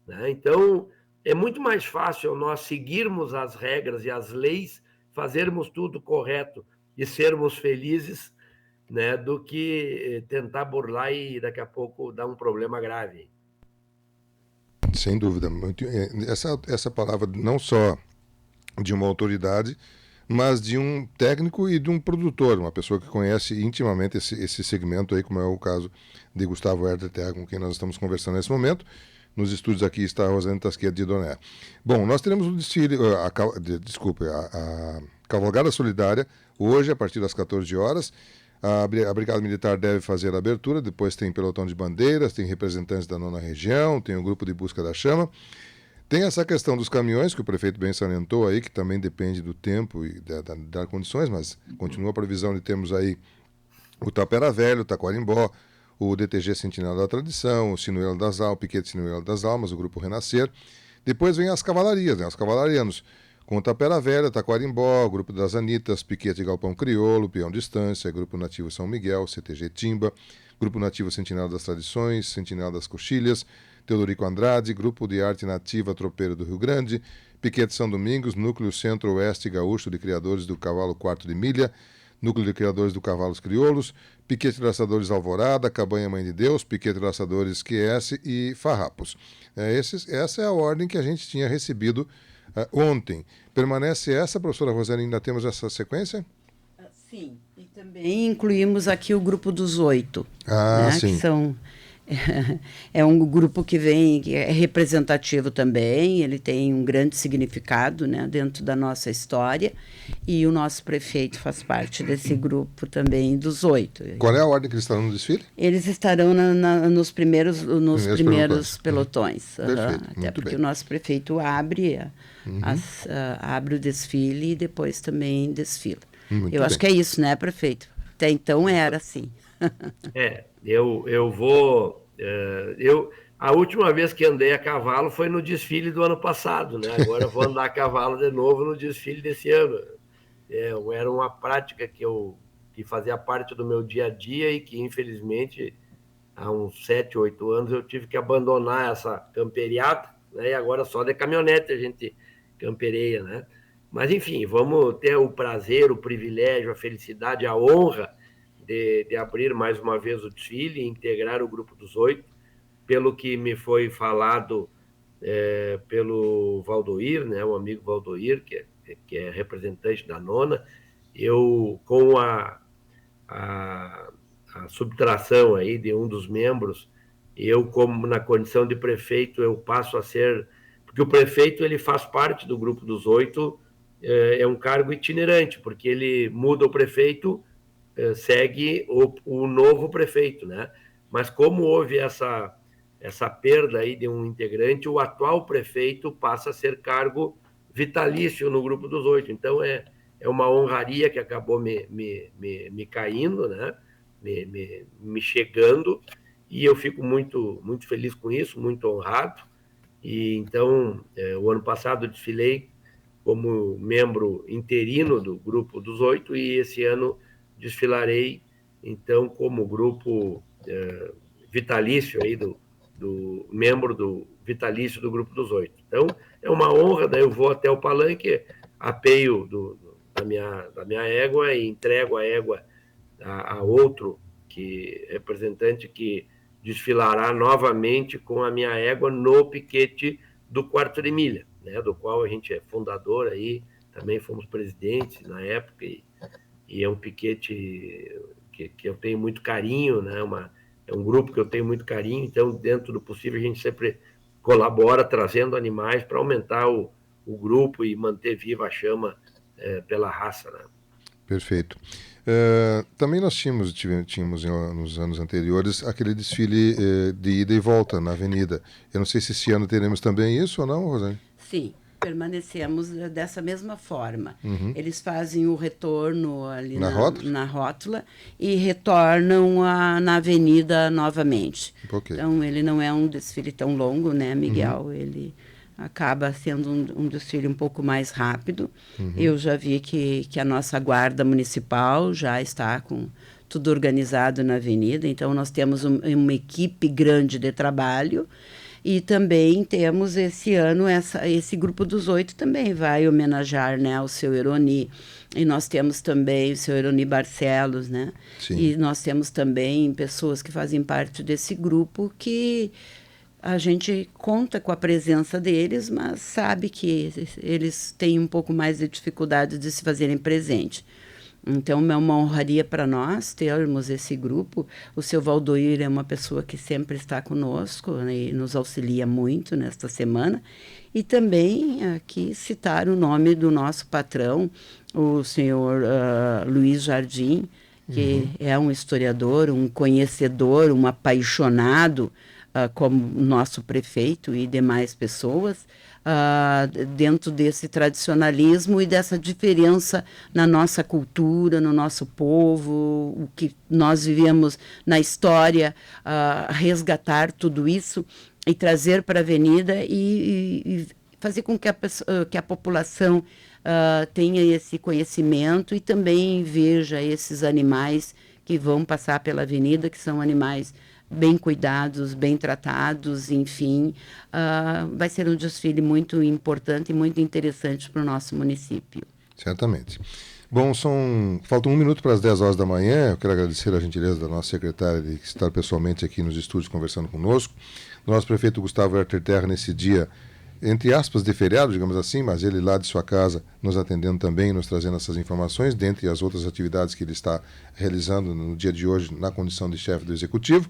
né? Então, é muito mais fácil nós seguirmos as regras e as leis, fazermos tudo correto e sermos felizes, né, do que tentar burlar e daqui a pouco dar um problema grave. Sem dúvida. Essa palavra não só de uma autoridade, mas de um técnico e de um produtor, uma pessoa que conhece intimamente esse segmento aí, como é o caso de Gustavo Herder Terra, com quem nós estamos conversando nesse momento. Nos estúdios aqui está a Rosane Tasqueta de Doné. Bom, nós teremos o desfile, a Cavalgada Solidária, hoje, a partir das 14 horas. A Brigada Militar deve fazer a abertura, depois tem pelotão de bandeiras, tem representantes da 9ª Região, tem o grupo de busca da chama. Tem essa questão dos caminhões, que o prefeito bem salientou aí, que também depende do tempo e das condições, mas continua a previsão de termos aí o Tapera Velho, o Taquarimbó, o DTG Sentinela da Tradição, o Sinuelo das Almas, o Piquete Sinuelo das Almas, o Grupo Renascer. Depois vem as cavalarias, né, os cavalarianos, com o Tapera Velha, Taquarimbó, o Grupo das Anitas, Piquete Galpão Crioulo, Peão Distância, Grupo Nativo São Miguel, CTG Timba, Grupo Nativo Sentinela das Tradições, Sentinela das Coxilhas, Teodorico Andrade, Grupo de Arte Nativa Tropeiro do Rio Grande, Piquete São Domingos, Núcleo Centro-Oeste Gaúcho de Criadores do Cavalo Quarto de Milha, Núcleo de Criadores do Cavalos Crioulos, Piquete Laçadores Alvorada, Cabanha Mãe de Deus, Piquete Laçadores QS e Farrapos. Essa é a ordem que a gente tinha recebido ontem. Permanece essa, professora Rosane, ainda temos essa sequência? Sim, e também incluímos aqui o grupo dos 8. Sim. Que são... É um grupo que é representativo também, ele tem um grande significado, né, dentro da nossa história, e o nosso prefeito faz parte desse grupo também dos 8. Qual é a ordem que eles estarão no desfile? Eles estarão nos primeiros pelotões. Perfeito, até porque o nosso prefeito abre o desfile e depois também desfila. Acho que é isso, né, prefeito? Até então era assim. Eu vou... a última vez que andei a cavalo foi no desfile do ano passado, né? Agora eu vou andar a cavalo de novo no desfile desse ano. Era uma prática que fazia parte do meu dia a dia e que, infelizmente, há uns 7, 8 anos eu tive que abandonar essa camperiada, né? E agora só de caminhonete a gente campereia, né? Mas, enfim, vamos ter o prazer, o privilégio, a felicidade, a honra de abrir mais uma vez o desfile e integrar o grupo dos 8, pelo que me foi falado pelo Valdoir, né, o amigo Valdoir, que é representante da 9ª, eu, com a subtração aí de um dos membros, eu, como na condição de prefeito, eu passo a ser... Porque o prefeito, ele faz parte do grupo dos 8, é um cargo itinerante, porque ele muda o prefeito segue o novo prefeito, né? Mas como houve essa perda aí de um integrante, o atual prefeito passa a ser cargo vitalício no grupo dos 8. Então, é uma honraria que acabou me caindo, né? me chegando, e eu fico muito, muito feliz com isso, muito honrado. E então, o ano passado eu desfilei como membro interino do grupo dos 8, e esse ano desfilarei, então, como grupo vitalício aí do membro do vitalício do grupo dos 8. Então, é uma honra, daí eu vou até o palanque, apeio da minha égua e entrego a égua a outro representante que desfilará novamente com a minha égua no piquete do quarto de milha, né, do qual a gente é fundador aí, também fomos presidentes na época, e é um piquete que eu tenho muito carinho, né, é um grupo que eu tenho muito carinho, então, dentro do possível, a gente sempre colabora trazendo animais para aumentar o grupo e manter viva a chama pela raça, né? Perfeito. Também nós tínhamos nos anos anteriores aquele desfile de ida e volta na avenida. Eu não sei se esse ano teremos também isso ou não, Rosane? Sim, permanecemos dessa mesma forma. Uhum. Eles fazem o retorno ali Na rótula e retornam na avenida novamente. Okay. Então, ele não é um desfile tão longo, né, Miguel? Uhum. Ele acaba sendo um desfile um pouco mais rápido. Uhum. Eu já vi que a nossa guarda municipal já está com tudo organizado na avenida, então nós temos uma equipe grande de trabalho, e também temos esse ano, esse grupo dos 8 também vai homenagear, né, o seu Eroni, e nós temos também o seu Eroni Barcelos, né? Sim. E nós temos também pessoas que fazem parte desse grupo que a gente conta com a presença deles, mas sabe que eles têm um pouco mais de dificuldade de se fazerem presente. Então, é uma honraria para nós termos esse grupo. O seu Valdoir é uma pessoa que sempre está conosco, né, e nos auxilia muito nesta semana. E também aqui citar o nome do nosso patrão, o senhor Luiz Jardim, que é um historiador, um conhecedor, um apaixonado, como nosso prefeito e demais pessoas, dentro desse tradicionalismo e dessa diferença na nossa cultura, no nosso povo, o que nós vivemos na história, resgatar tudo isso e trazer para a avenida e fazer com que a população tenha esse conhecimento e também veja esses animais que vão passar pela avenida, que são animais bem cuidados, bem tratados, enfim. Vai ser um desfile muito importante e muito interessante para o nosso município. Certamente. Bom, faltam 1 minuto para as 10 horas da manhã. Eu quero agradecer a gentileza da nossa secretária de estar pessoalmente aqui nos estúdios conversando conosco. Nosso prefeito Gustavo Herter Terra, nesse dia, entre aspas, de feriado, digamos assim, mas ele lá de sua casa nos atendendo também, nos trazendo essas informações, dentre as outras atividades que ele está realizando no dia de hoje na condição de chefe do Executivo.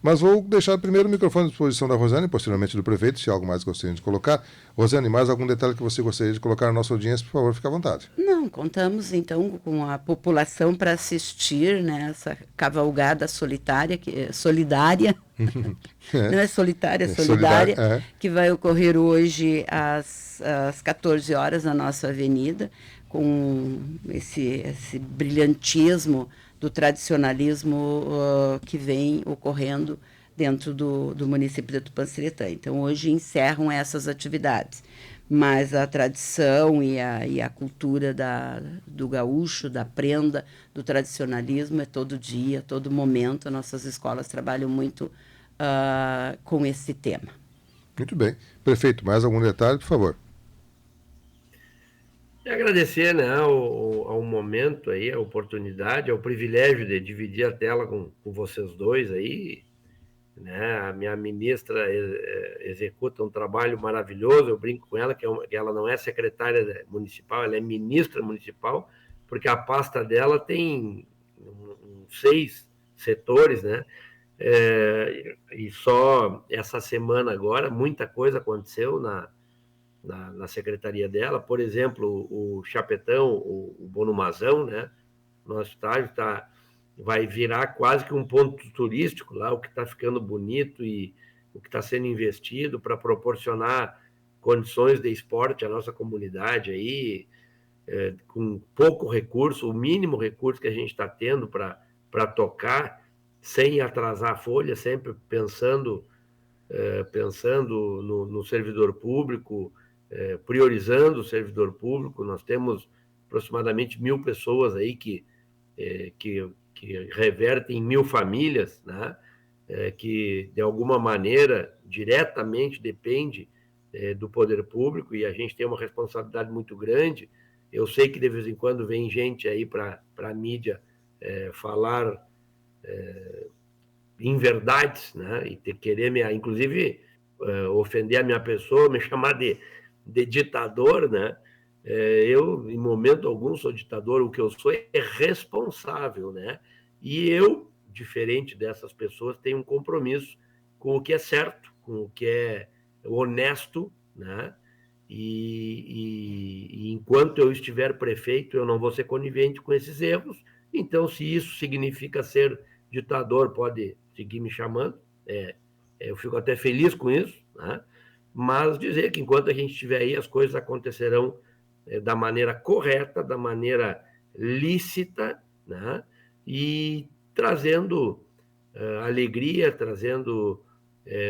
Mas vou deixar primeiro o microfone à disposição da Rosane, posteriormente do prefeito, se há algo mais gostaria de colocar. Rosane, mais algum detalhe que você gostaria de colocar na nossa audiência, por favor, fique à vontade. Não, contamos então com a população para assistir, né, essa cavalgada solidária, não é solitária, solidária, que vai ocorrer hoje às 14 horas na nossa avenida, com esse brilhantismo do tradicionalismo que vem ocorrendo dentro do município de Tupã-Siretã. Então, hoje encerram essas atividades, mas a tradição e a cultura do gaúcho, da prenda, do tradicionalismo é todo dia, todo momento. Nossas escolas trabalham muito com esse tema. Muito bem. Prefeito, mais algum detalhe, por favor? E agradecer, né, ao momento aí, a oportunidade, ao privilégio de dividir a tela com vocês dois aí, né? A minha ministra executa um trabalho maravilhoso. Eu brinco com ela que ela não é secretária municipal, ela é ministra municipal, porque a pasta dela tem 6 setores, né? E só essa semana agora muita coisa aconteceu na secretaria dela. Por exemplo, o Chapetão, o Bonumazão, né? Nosso estádio está vai virar quase que um ponto turístico lá, o que está ficando bonito e o que está sendo investido para proporcionar condições de esporte à nossa comunidade aí, com pouco recurso, o mínimo recurso que a gente está tendo para tocar, sem atrasar a folha, sempre pensando no servidor público, priorizando o servidor público. Nós temos aproximadamente 1.000 pessoas aí que revertem em 1.000 famílias, né? Que de alguma maneira diretamente depende do poder público, e a gente tem uma responsabilidade muito grande. Eu sei que de vez em quando vem gente aí para a mídia falar inverdades, né? E querer inclusive ofender a minha pessoa, me chamar de ditador, né? Eu, em momento algum, sou ditador. O que eu sou é responsável, né? E eu, diferente dessas pessoas, tenho um compromisso com o que é certo, com o que é honesto, né? E enquanto eu estiver prefeito, eu não vou ser conivente com esses erros. Então, se isso significa ser ditador, pode seguir me chamando. Eu fico até feliz com isso, né? Mas dizer que enquanto a gente estiver aí, as coisas acontecerão da maneira correta, da maneira lícita, né? E trazendo alegria, trazendo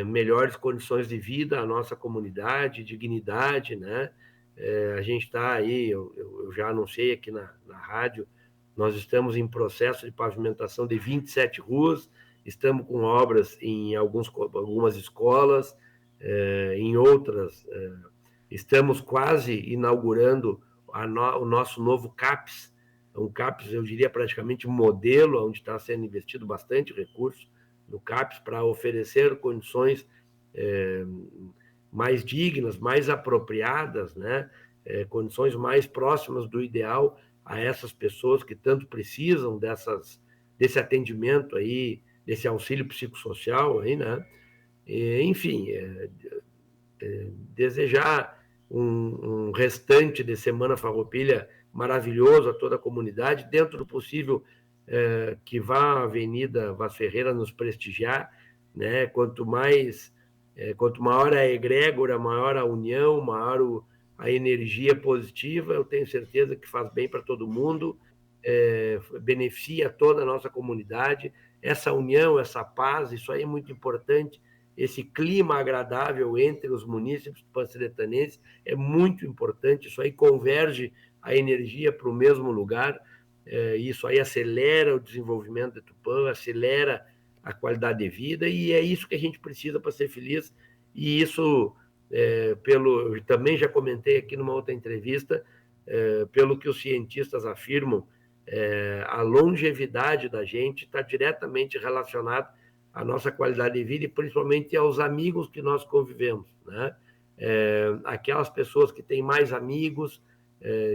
melhores condições de vida à nossa comunidade, dignidade, né? A gente está aí, eu já anunciei aqui na rádio, nós estamos em processo de pavimentação de 27 ruas, estamos com obras em algumas escolas, em outras, estamos quase inaugurando o nosso novo CAPS, um CAPS, eu diria, praticamente modelo, onde está sendo investido bastante recurso no CAPS para oferecer condições mais dignas, mais apropriadas, né? Condições mais próximas do ideal a essas pessoas que tanto precisam desse atendimento aí, desse auxílio psicossocial aí, né? Enfim, desejar um restante de Semana Farroupilha maravilhoso a toda a comunidade, dentro do possível, que vá a Avenida Vaz Ferreira nos prestigiar, né? Quanto maior a egrégora, maior a união, maior a energia positiva, eu tenho certeza que faz bem para todo mundo, beneficia toda a nossa comunidade. Essa união, essa paz, isso aí é muito importante. Esse clima agradável entre os munícipes panciretanenses é muito importante. Isso aí converge a energia para o mesmo lugar. Isso aí acelera o desenvolvimento de Tupã, acelera a qualidade de vida, e é isso que a gente precisa para ser feliz. E isso, eu também já comentei aqui numa outra entrevista, pelo que os cientistas afirmam, a longevidade da gente está diretamente relacionada à nossa qualidade de vida e principalmente aos amigos que nós convivemos, né? Aquelas pessoas que têm mais amigos,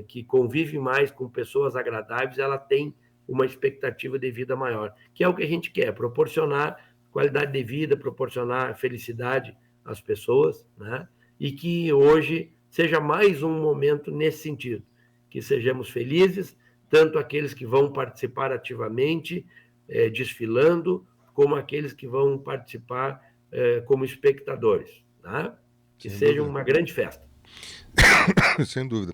que convivem mais com pessoas agradáveis, ela tem uma expectativa de vida maior, que é o que a gente quer, proporcionar qualidade de vida, proporcionar felicidade às pessoas, né? E que hoje seja mais um momento nesse sentido, que sejamos felizes, tanto aqueles que vão participar ativamente, desfilando, como aqueles que vão participar como espectadores, tá? Que seja uma grande festa. Sem dúvida.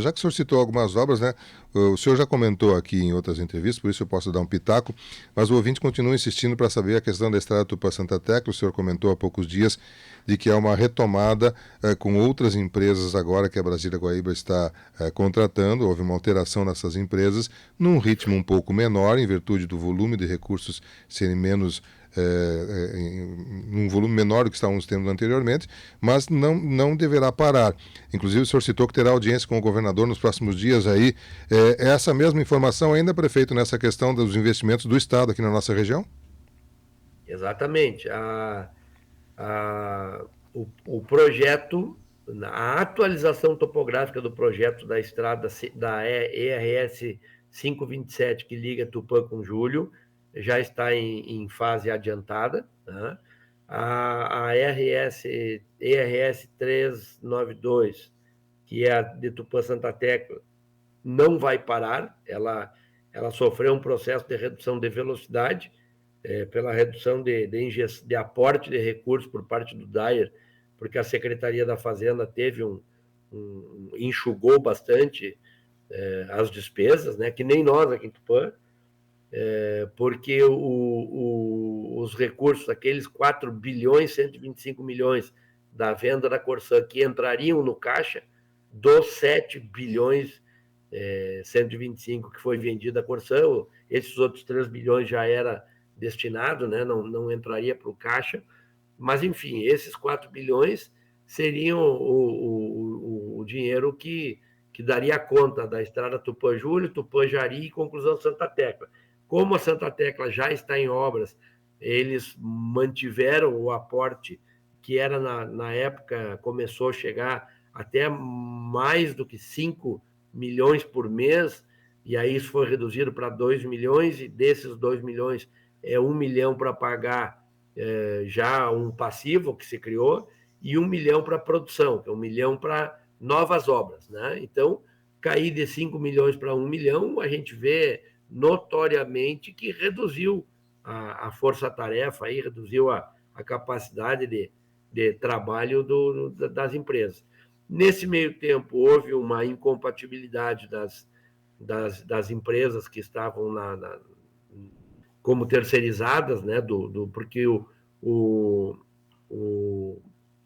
Já que o senhor citou algumas obras, né? O senhor já comentou aqui em outras entrevistas, por isso eu posso dar um pitaco, mas o ouvinte continua insistindo para saber a questão da estrada Tupã-Santa Tecla. O senhor comentou há poucos dias de que é uma retomada com outras empresas agora que a Brasília Guaíba está contratando. Houve uma alteração nessas empresas, num ritmo um pouco menor, em virtude do volume de recursos serem menos num volume menor do que estávamos tendo anteriormente, mas não deverá parar. Inclusive, o senhor citou que terá audiência com o governador nos próximos dias aí. Essa mesma informação ainda, prefeito, nessa questão dos investimentos do Estado aqui na nossa região? Exatamente. O projeto, a atualização topográfica do projeto da estrada da ERS 527, que liga Tupã com Júlio, já está em fase adiantada, né? A ERS 392, que é a de Tupã-Santa Tecla, não vai parar, ela ela sofreu um processo de redução de velocidade, pela redução de aporte de recursos por parte do DAER, porque a Secretaria da Fazenda teve enxugou bastante as despesas, né, que nem nós aqui em Tupã, porque os recursos, aqueles 4 bilhões 125 milhões da venda da Corsã, que entrariam no caixa dos 7 bilhões 125 que foi vendida a Corsã, esses outros 3 bilhões já era destinado, né, não entraria para o caixa, mas, enfim, esses 4 bilhões seriam o dinheiro que daria conta da estrada Tupã-Júlio, Tupã-Jari e conclusão Santa Tecla. Como a Santa Tecla já está em obras, eles mantiveram o aporte que era, na época, começou a chegar até mais do que 5 milhões por mês, e aí isso foi reduzido para 2 milhões, e desses 2 milhões, 1 milhão para pagar já um passivo que se criou, e 1 milhão para produção, que é 1 milhão para novas obras, né? Então, cair de 5 milhões para 1 milhão, a gente vê notoriamente que reduziu a força-tarefa, aí, reduziu a capacidade de trabalho das empresas. Nesse meio tempo, houve uma incompatibilidade das empresas que estavam como terceirizadas, né, porque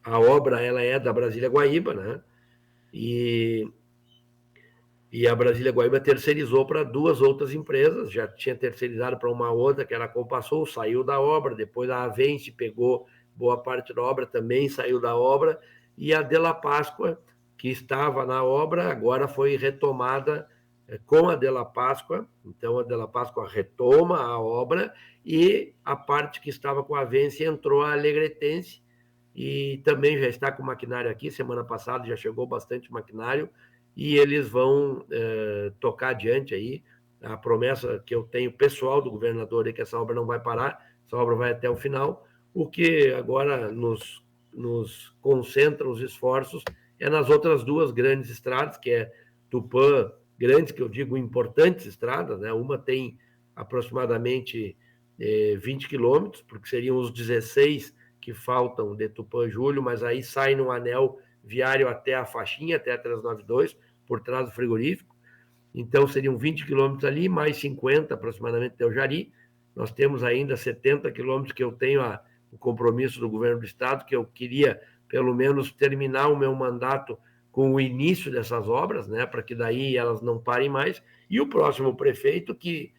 a obra ela é da Brasília Guaíba, né, e a Brasília Guaíba terceirizou para 2 outras empresas, já tinha terceirizado para uma outra, que era a Compassol, saiu da obra, depois a Avence pegou boa parte da obra, também saiu da obra, e a Della Páscoa, que estava na obra, agora foi retomada com a Della Páscoa, então a Della Páscoa retoma a obra, e a parte que estava com a Avence entrou a Alegretense, e também já está com maquinário aqui, semana passada já chegou bastante maquinário, e eles vão tocar adiante aí. A promessa que eu tenho pessoal do governador é que essa obra não vai parar, essa obra vai até o final. O que agora nos concentra os esforços nas outras 2 grandes estradas, que é Tupã, grandes, que eu digo importantes estradas, né? Uma tem aproximadamente 20 quilômetros, porque seriam os 16 que faltam de Tupã-Júlio, mas aí sai no anel viário até a faixinha, até a 392, por trás do frigorífico. Então, seriam 20 quilômetros ali, mais 50 aproximadamente até o Jari. Nós temos ainda 70 quilômetros que eu tenho o compromisso do governo do estado, que eu queria, pelo menos, terminar o meu mandato com o início dessas obras, né, para que daí elas não parem mais. E o próximo prefeito que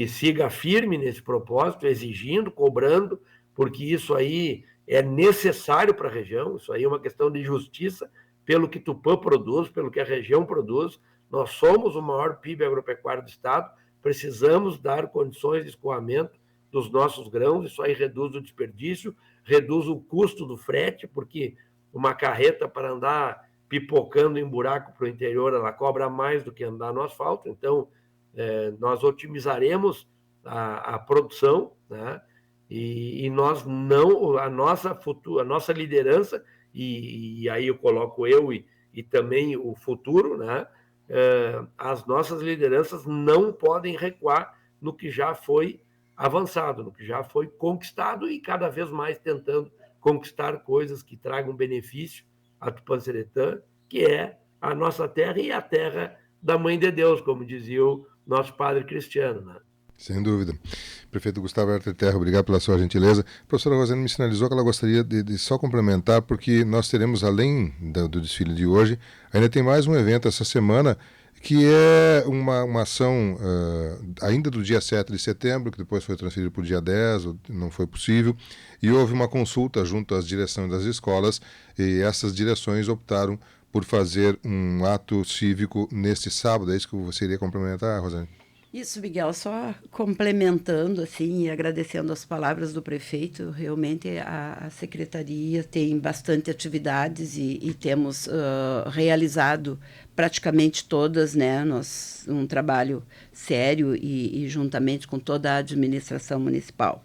siga firme nesse propósito, exigindo, cobrando, porque isso aí é necessário para a região, isso aí é uma questão de justiça, pelo que Tupã produz, pelo que a região produz. Nós somos o maior PIB agropecuário do estado, precisamos dar condições de escoamento dos nossos grãos, isso aí reduz o desperdício, reduz o custo do frete, porque uma carreta para andar pipocando em buraco para o interior, ela cobra mais do que andar no asfalto, então nós otimizaremos a produção, né? E nós não, a nossa liderança, e aí eu coloco eu e também o futuro, né? As nossas lideranças não podem recuar no que já foi avançado, no que já foi conquistado, e cada vez mais tentando conquistar coisas que tragam benefício a Tupã-Seretã, que é a nossa terra e a terra da Mãe de Deus, como dizia o nosso padre Cristiano, né? Sem dúvida. Prefeito Gustavo Herter Terra, obrigado pela sua gentileza. A professora Rosane me sinalizou que ela gostaria de só complementar, porque nós teremos, além do desfile de hoje, ainda tem mais um evento essa semana, que é uma ação ainda do dia 7 de setembro, que depois foi transferido para o dia 10, não foi possível, e houve uma consulta junto às direções das escolas, e essas direções optaram por fazer um ato cívico neste sábado. É isso que você iria complementar, Rosane? Isso, Miguel, só complementando assim e agradecendo as palavras do prefeito, realmente a secretaria tem bastante atividades e temos realizado praticamente todas, né, um trabalho sério e juntamente com toda a administração municipal.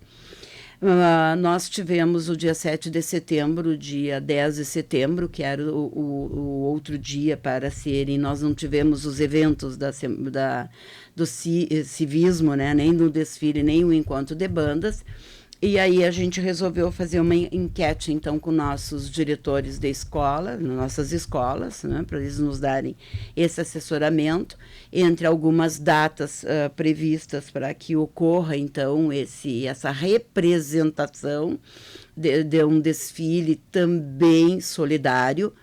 Nós tivemos o dia 7 de setembro, o dia 10 de setembro, que era o outro dia para serem. Nós não tivemos os eventos do civismo, né? Nem do desfile, nem o encontro de bandas. E aí a gente resolveu fazer uma enquete, então, com nossos diretores de escola, nossas escolas, né, para eles nos darem esse assessoramento, entre algumas datas previstas para que ocorra, então, essa representação de um desfile também solidário,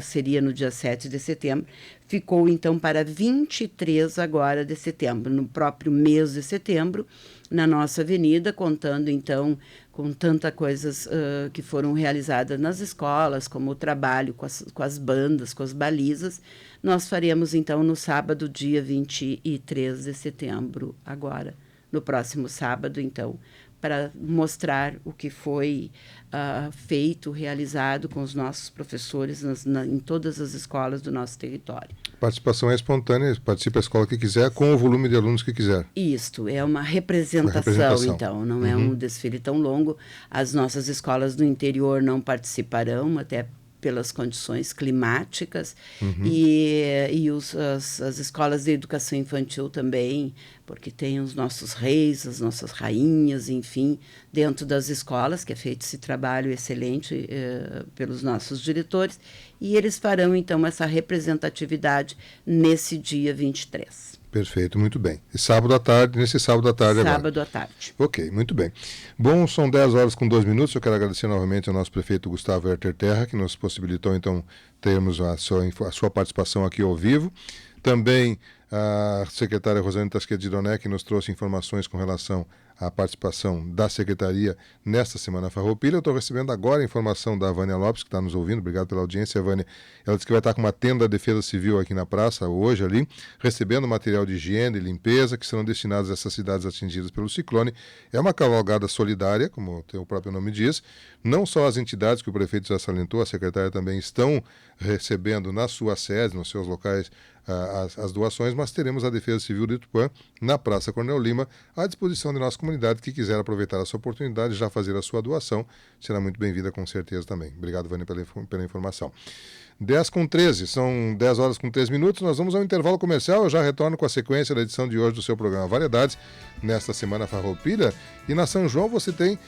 seria no dia 7 de setembro, ficou então para 23 agora de setembro, no próprio mês de setembro, na nossa avenida, contando então com tantas coisas que foram realizadas nas escolas, como o trabalho com as bandas, com as balizas. Nós faremos então no sábado, dia 23 de setembro, agora, no próximo sábado, então, para mostrar o que foi feito, realizado com os nossos professores em todas as escolas do nosso território. Participação é espontânea, participa a escola que quiser, com o volume de alunos que quiser. Isto, é uma representação, então, não é um desfile tão longo. As nossas escolas do interior não participarão, até pelas condições climáticas, e as escolas de educação infantil também, porque tem os nossos reis, as nossas rainhas, enfim, dentro das escolas, que é feito esse trabalho excelente pelos nossos diretores, e eles farão, então, essa representatividade nesse dia 23. Perfeito, muito bem. E sábado à tarde, nesse sábado à tarde agora. Sábado à tarde. Ok, muito bem. Bom, são 10 horas com 2 minutos. Eu quero agradecer novamente ao nosso prefeito Gustavo Herter Terra, que nos possibilitou, então, termos a sua participação aqui ao vivo. Também a secretária Rosane Tasquet de Doné, que nos trouxe informações com relação à participação da secretaria nesta Semana Farroupilha. Eu estou recebendo agora a informação da Vânia Lopes, que está nos ouvindo. Obrigado pela audiência, Vânia. Ela disse que vai estar com uma tenda da Defesa Civil aqui na praça, hoje ali, recebendo material de higiene e limpeza, que serão destinados a essas cidades atingidas pelo ciclone. É uma cavalgada solidária, como o próprio nome diz. Não só as entidades que o prefeito já salientou, a secretária também estão recebendo nas suas sedes, nos seus locais, as doações, mas teremos a Defesa Civil de Tupã na Praça Coronel Lima à disposição de nossa comunidade que quiser aproveitar essa oportunidade e já fazer a sua doação, será muito bem-vinda com certeza também. Obrigado, Vânia, pela informação. 10h13, são 10 horas com 3 minutos, nós vamos ao intervalo comercial, eu já retorno com a sequência da edição de hoje do seu programa Variedades, nesta Semana Farroupilha, e na São João você tem